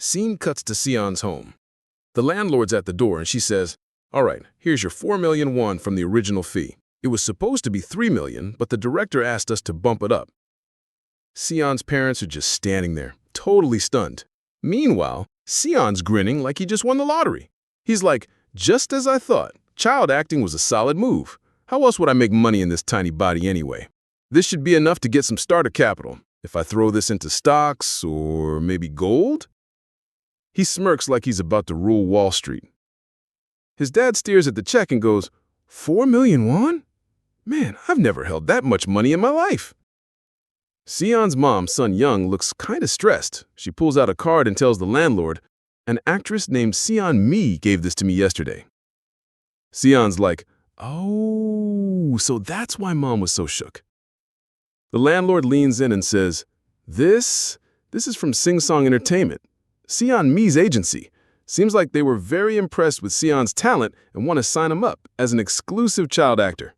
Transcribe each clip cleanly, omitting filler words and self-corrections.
Scene cuts to Sion's home. The landlord's at the door and she says, "All right, here's your 4 million won from the original fee. It was supposed to be 3 million, but the director asked us to bump it up." Sion's parents are just standing there, totally stunned. Meanwhile, Sion's grinning like he just won the lottery. He's like, "Just as I thought, child acting was a solid move. How else would I make money in this tiny body anyway? This should be enough to get some starter capital. If I throw this into stocks or maybe gold?" He smirks like he's about to rule Wall Street. His dad stares at the check and goes, 4 million won? Man, I've never held that much money in my life. Sion's mom, Sun Young, looks kind of stressed. She pulls out a card and tells the landlord, "An actress named Sion Mi gave this to me yesterday." Sion's like, "Oh, so that's why mom was so shook." The landlord leans in and says, This is from Sing Song Entertainment, Sion Mi's agency. Seems like they were very impressed with Sion's talent and want to sign him up as an exclusive child actor."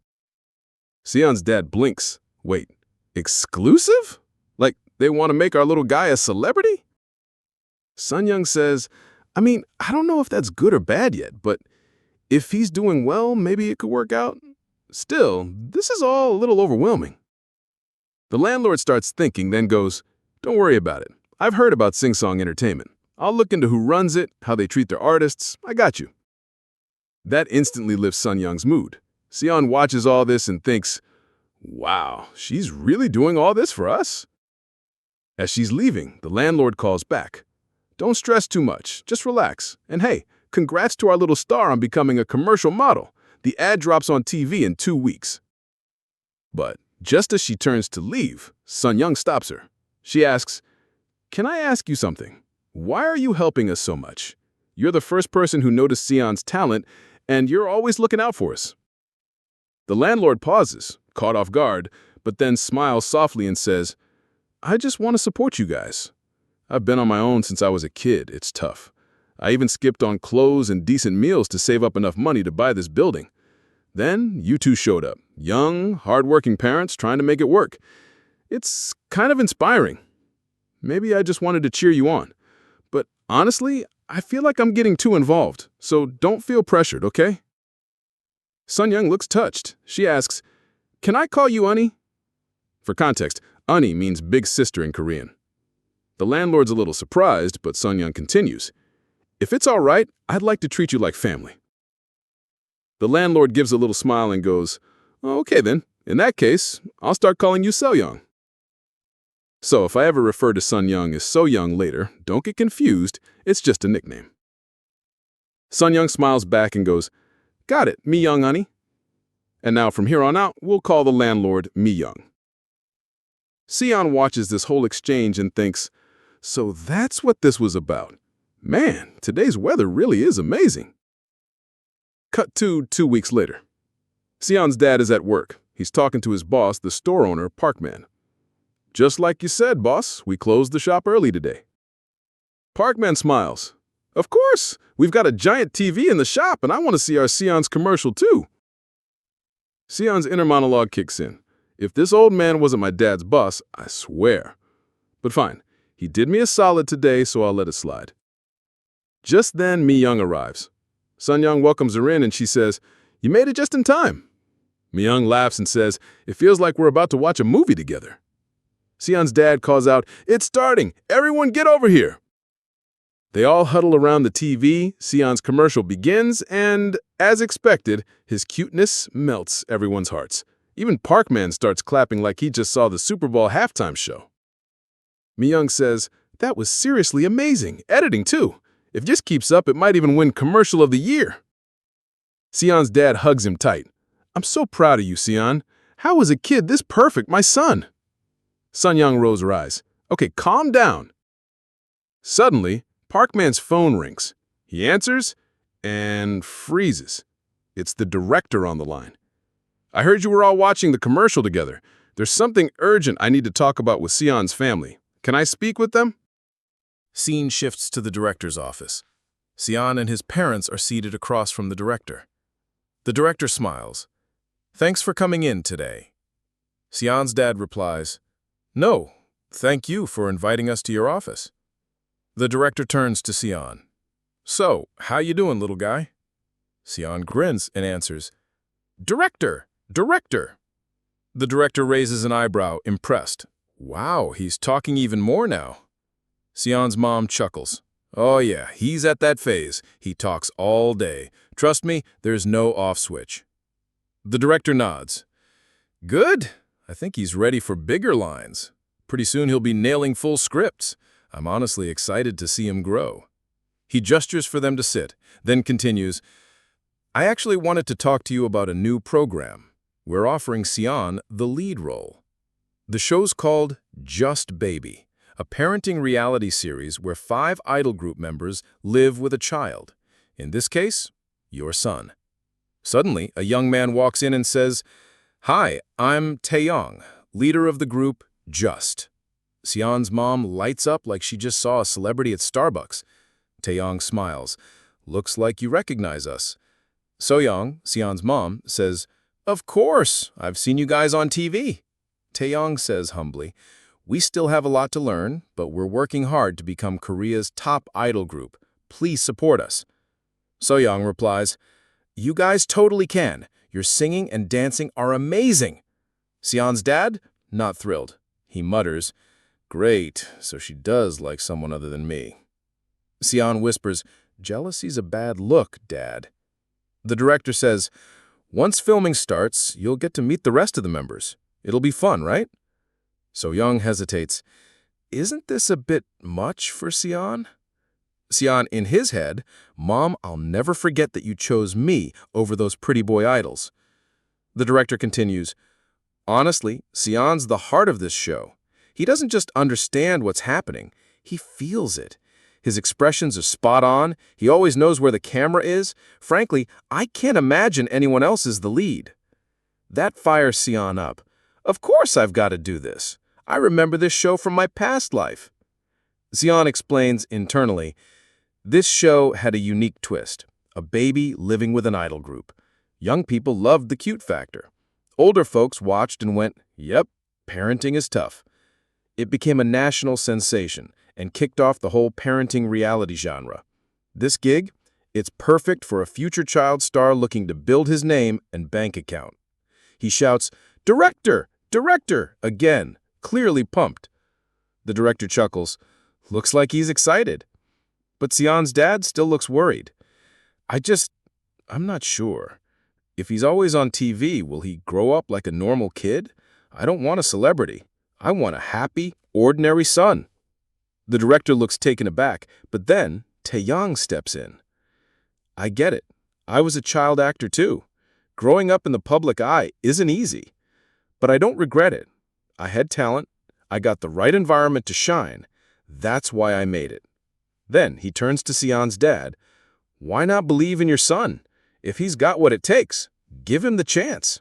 Sion's dad blinks. Wait, exclusive? Like they want to make our little guy a celebrity? Sun Young says, I don't know if that's good or bad yet, but if he's doing well, maybe it could work out. Still, this is all a little overwhelming. The landlord starts thinking, then goes, "Don't worry about it. I've heard about Sing Song Entertainment. I'll look into who runs it, how they treat their artists. I got you." That instantly lifts Sun Young's mood. Sion watches all this and thinks, wow, she's really doing all this for us? As she's leaving, the landlord calls back. "Don't stress too much. Just relax. And hey, congrats to our little star on becoming a commercial model. The ad drops on TV in 2 weeks." But just as she turns to leave, Sun Young stops her. She asks, "Can I ask you something? Why are you helping us so much? You're the first person who noticed Sion's talent, and you're always looking out for us." The landlord pauses, caught off guard, but then smiles softly and says, "I just want to support you guys. I've been on my own since I was a kid. It's tough. I even skipped on clothes and decent meals to save up enough money to buy this building. Then you two showed up, young, hardworking parents trying to make it work. It's kind of inspiring. Maybe I just wanted to cheer you on. But honestly, I feel like I'm getting too involved, so don't feel pressured, okay?" Sun Young looks touched. She asks, "Can I call you Unnie?" For context, Unnie means big sister in Korean. The landlord's a little surprised, but Sun Young continues, "If it's all right, I'd like to treat you like family." The landlord gives a little smile and goes, "Okay then, in that case, I'll start calling you So Young." So if I ever refer to Sun Young as So Young later, don't get confused, it's just a nickname. Sun Young smiles back and goes, "Got it, Mi Young, Unnie." And now from here on out, we'll call the landlord Mi Young. Sion watches this whole exchange and thinks, so that's what this was about. Man, today's weather really is amazing. Cut to 2 weeks later. Sion's dad is at work. He's talking to his boss, the store owner, Parkman. "Just like you said, boss, we closed the shop early today." Parkman smiles. "Of course, we've got a giant TV in the shop and I want to see our Sion's commercial too." Sion's inner monologue kicks in. If this old man wasn't my dad's boss, I swear. But fine, he did me a solid today, so I'll let it slide. Just then, Mi Young arrives. Sun Young welcomes her in and she says, "You made it just in time." Mi Young laughs and says, "It feels like we're about to watch a movie together." Sion's dad calls out, "It's starting! Everyone get over here!" They all huddle around the TV, Sion's commercial begins, and, as expected, his cuteness melts everyone's hearts. Even Parkman starts clapping like he just saw the Super Bowl halftime show. Mi Young says, "That was seriously amazing. Editing, too. If this keeps up, it might even win Commercial of the Year." Sion's dad hugs him tight. "I'm so proud of you, Sion. How is a kid this perfect, my son?" Sun Young rolls her eyes. "Okay, calm down." Suddenly, Parkman's phone rings. He answers and freezes. It's the director on the line. "I heard you were all watching the commercial together. There's something urgent I need to talk about with Sion's family. Can I speak with them?" Scene shifts to the director's office. Sion and his parents are seated across from the director. The director smiles. "Thanks for coming in today." Sion's dad replies, "No, thank you for inviting us to your office." The director turns to Sion. So, how you doing, little guy? Sion grins and answers, Director! Director! The director raises an eyebrow, impressed. Wow, he's talking even more now. Sion's mom chuckles. Oh yeah, he's at that phase. He talks all day. Trust me, there's no off switch. The director nods. Good. I think he's ready for bigger lines. Pretty soon he'll be nailing full scripts. I'm honestly excited to see him grow. He gestures for them to sit, then continues, I actually wanted to talk to you about a new program. We're offering Sion the lead role. The show's called Just Baby, a parenting reality series where 5 idol group members live with a child. In this case, your son. Suddenly, a young man walks in and says, Hi, I'm Taeyong, leader of the group Just. Sion's mom lights up like she just saw a celebrity at Starbucks. Taeyong smiles. Looks like you recognize us. Soyoung, Sion's mom, says, Of course, I've seen you guys on TV. Taeyong says humbly, We still have a lot to learn, but we're working hard to become Korea's top idol group. Please support us. Soyoung replies, You guys totally can. Your singing and dancing are amazing. Sion's dad? Not thrilled. He mutters, Great, so she does like someone other than me. Sion whispers, Jealousy's a bad look, Dad. The director says, Once filming starts, you'll get to meet the rest of the members. It'll be fun, right? Soyoung hesitates. Isn't this a bit much for Sion? Sion, in his head, Mom, I'll never forget that you chose me over those pretty boy idols. The director continues, Honestly, Sion's the heart of this show. He doesn't just understand what's happening, he feels it. His expressions are spot on, he always knows where the camera is. Frankly, I can't imagine anyone else is the lead. That fires Sion up. Of course I've got to do this. I remember this show from my past life. Sion explains internally, This show had a unique twist, a baby living with an idol group. Young people loved the cute factor. Older folks watched and went, Yep, parenting is tough. It became a national sensation and kicked off the whole parenting reality genre. This gig, it's perfect for a future child star looking to build his name and bank account. He shouts, Director! Director! Again, clearly pumped. The director chuckles. Looks like he's excited. But Sion's dad still looks worried. I'm not sure. If he's always on TV, will he grow up like a normal kid? I don't want a celebrity. I want a happy, ordinary son. The director looks taken aback, but then Taeyong steps in. I get it. I was a child actor too. Growing up in the public eye isn't easy. But I don't regret it. I had talent. I got the right environment to shine. That's why I made it. Then he turns to Sion's dad. Why not believe in your son? If he's got what it takes, give him the chance.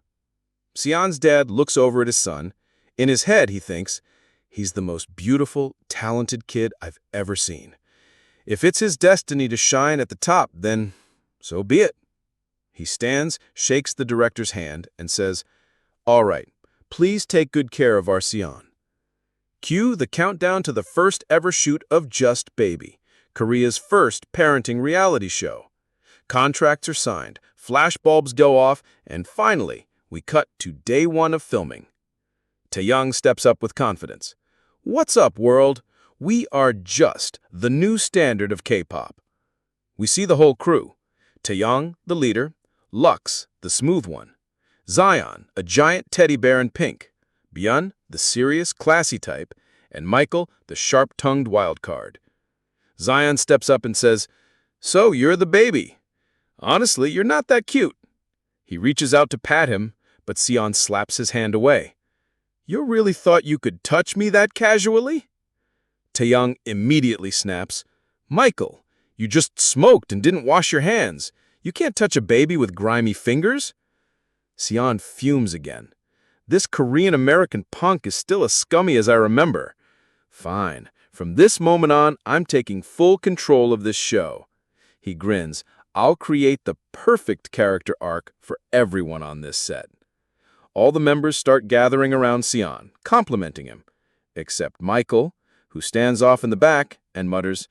Sion's dad looks over at his son. In his head, he thinks, he's the most beautiful, talented kid I've ever seen. If it's his destiny to shine at the top, then so be it. He stands, shakes the director's hand, and says, All right, please take good care of our Sion. Cue the countdown to the first ever shoot of Just Baby, Korea's first parenting reality show. Contracts are signed, flashbulbs go off, and finally, we cut to day 1 of filming. Taeyong steps up with confidence. What's up, world? We are Just, the new standard of K-pop. We see the whole crew. Taeyong, the leader. Lux, the smooth one. Zion, a giant teddy bear in pink. Byun, the serious, classy type. And Michael, the sharp-tongued wild card. Zion steps up and says, So, you're the baby. Honestly, you're not that cute. He reaches out to pat him, but Sion slaps his hand away. You really thought you could touch me that casually? Taeyong immediately snaps, Michael, you just smoked and didn't wash your hands. You can't touch a baby with grimy fingers. Sion fumes again. This Korean-American punk is still as scummy as I remember. Fine. From this moment on, I'm taking full control of this show. He grins. I'll create the perfect character arc for everyone on this set. All the members start gathering around Sion, complimenting him, except Michael, who stands off in the back and mutters,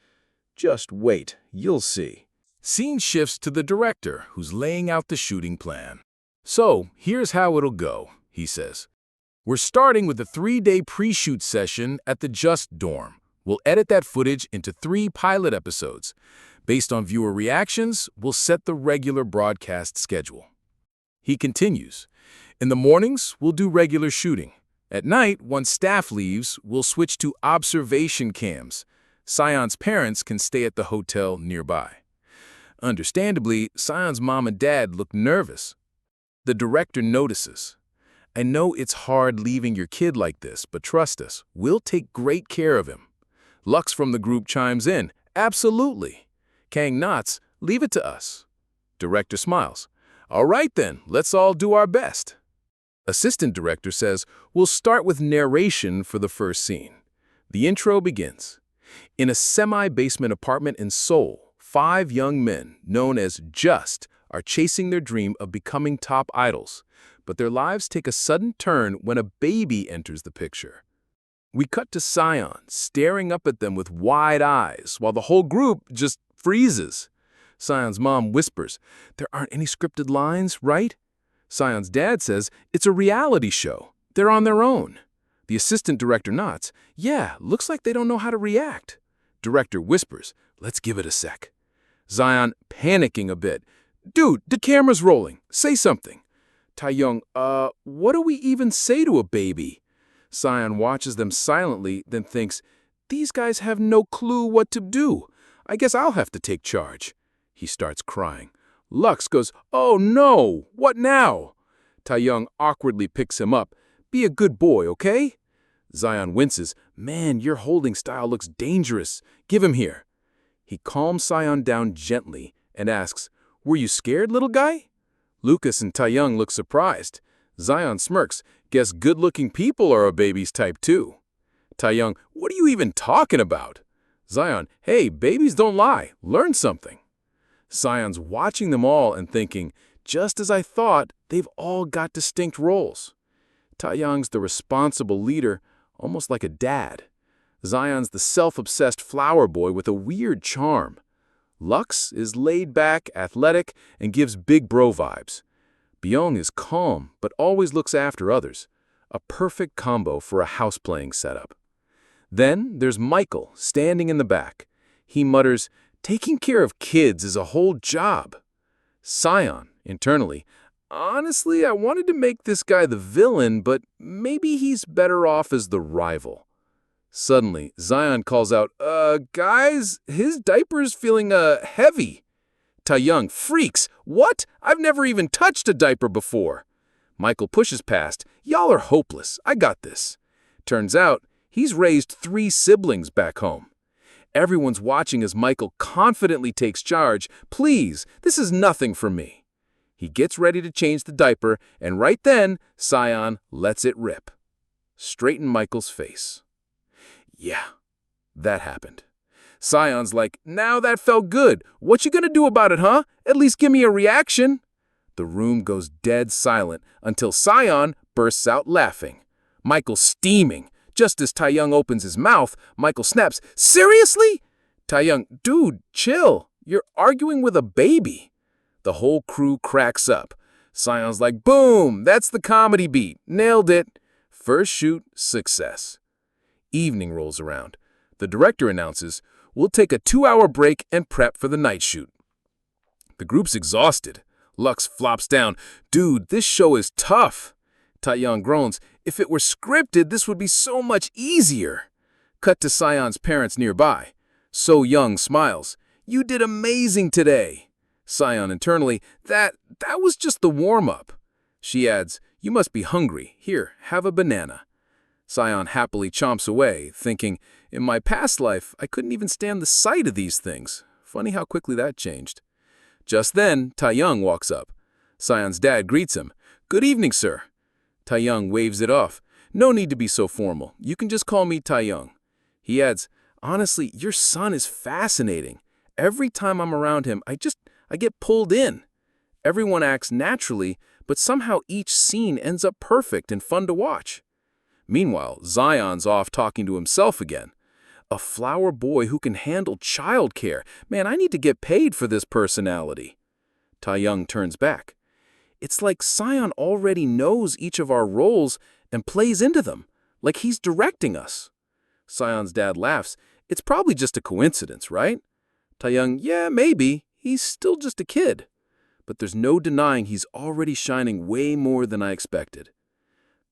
Just wait, you'll see. Scene shifts to the director, who's laying out the shooting plan. So, here's how it'll go, he says. We're starting with a 3-day pre-shoot session at the Just dorm. We'll edit that footage into 3 pilot episodes. Based on viewer reactions, we'll set the regular broadcast schedule. He continues. In the mornings, we'll do regular shooting. At night, once staff leaves, we'll switch to observation cams. Sion's parents can stay at the hotel nearby. Understandably, Sion's mom and dad look nervous. The director notices. I know it's hard leaving your kid like this, but trust us, we'll take great care of him. Lux from the group chimes in. Absolutely. Kang nods. Leave it to us. Director smiles. All right then, let's all do our best. Assistant director says, we'll start with narration for the first scene. The intro begins. In a semi-basement apartment in Seoul, 5 young men, known as Just, are chasing their dream of becoming top idols. But their lives take a sudden turn when a baby enters the picture. We cut to Sion, staring up at them with wide eyes, while the whole group just freezes. Sion's mom whispers, there aren't any scripted lines, right? Sion's dad says, it's a reality show. They're on their own. The assistant director nods. Yeah, looks like they don't know how to react. Director whispers, let's give it a sec. Sion, panicking a bit. Dude, the camera's rolling. Say something. Taeyoung, what do we even say to a baby? Sion watches them silently, then thinks, these guys have no clue what to do. I guess I'll have to take charge. He starts crying. Lux goes, oh no, what now? Taeyoung awkwardly picks him up. Be a good boy, okay? Sion winces. Man, your holding style looks dangerous. Give him here. He calms Sion down gently and asks, were you scared, little guy? Lucas and Taeyoung look surprised. Sion smirks. Guess good-looking people are a baby's type too. Taeyoung, what are you even talking about? Sion, hey, babies don't lie. Learn something. Sion's watching them all and thinking, just as I thought, they've all got distinct roles. Taeyoung's the responsible leader, almost like a dad. Zion's the self-obsessed flower boy with a weird charm. Lux is laid back, athletic, and gives big bro vibes. Byung is calm, but always looks after others. A perfect combo for a house-playing setup. Then there's Michael, standing in the back. He mutters, taking care of kids is a whole job. Sion, internally, honestly, I wanted to make this guy the villain, but maybe he's better off as the rival. Suddenly, Sion calls out, guys, his diaper's feeling, heavy. Taeyoung freaks. What? I've never even touched a diaper before. Michael pushes past. Y'all are hopeless. I got this. Turns out, he's raised 3 siblings back home. Everyone's watching as Michael confidently takes charge. Please, this is nothing for me. He gets ready to change the diaper, and right then, Sion lets it rip. Straighten Michael's face. Yeah, that happened. Sion's like, now that felt good. What you gonna do about it, huh? At least give me a reaction. The room goes dead silent until Sion bursts out laughing. Michael's steaming. Just as Taeyoung opens his mouth, Michael snaps, seriously? Taeyoung, dude, chill. You're arguing with a baby. The whole crew cracks up. Sion's like, boom, that's the comedy beat. Nailed it. First shoot, success. Evening rolls around. The director announces, we'll take a 2-hour break and prep for the night shoot. The group's exhausted. Lux flops down. Dude, this show is tough. Taeyoung groans. If it were scripted, this would be so much easier. Cut to Sion's parents nearby. So Young smiles. You did amazing today. Sion internally, that was just the warm-up. She adds, you must be hungry. Here, have a banana. Sion happily chomps away, thinking, in my past life, I couldn't even stand the sight of these things. Funny how quickly that changed. Just then, Taeyoung walks up. Sion's dad greets him. Good evening, sir. Taeyoung waves it off. No need to be so formal. You can just call me Taeyoung. He adds, honestly, your son is fascinating. Every time I'm around him, I get pulled in. Everyone acts naturally, but somehow each scene ends up perfect and fun to watch. Meanwhile, Zion's off talking to himself again. A flower boy who can handle childcare. Man, I need to get paid for this personality. Taeyong turns back. It's like Sion already knows each of our roles and plays into them, like he's directing us. Sion's dad laughs. It's probably just a coincidence, right? Taeyong, yeah, maybe. He's still just a kid. But there's no denying he's already shining way more than I expected.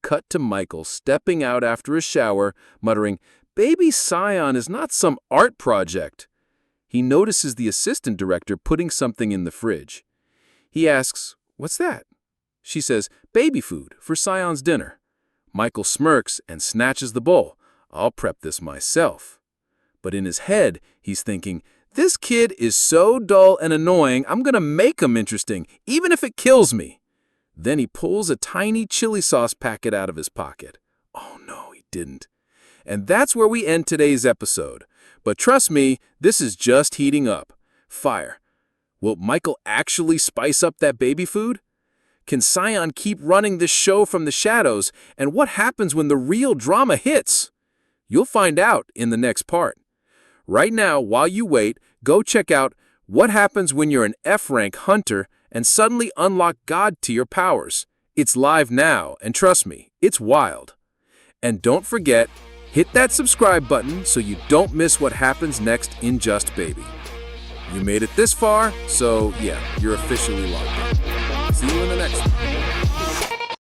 Cut to Michael stepping out after a shower, muttering, "Baby Sion is not some art project." He notices the assistant director putting something in the fridge. He asks, "What's that?" She says, "Baby food for Sion's dinner." Michael smirks and snatches the bowl. "I'll prep this myself." But in his head, he's thinking, "This kid is so dull and annoying, I'm gonna make him interesting, even if it kills me." Then he pulls a tiny chili sauce packet out of his pocket. Oh no, he didn't. And that's where we end today's episode. But trust me, this is just heating up. Fire. Will Michael actually spice up that baby food? Can Sion keep running this show from the shadows? And what happens when the real drama hits? You'll find out in the next part. Right now, while you wait, go check out What Happens When You're an F-Rank Hunter and Suddenly Unlock God to Your Powers. It's live now, and trust me, it's wild. And don't forget, hit that subscribe button so you don't miss what happens next in Just Baby. You made it this far, so yeah, you're officially logged in. See you in the next one.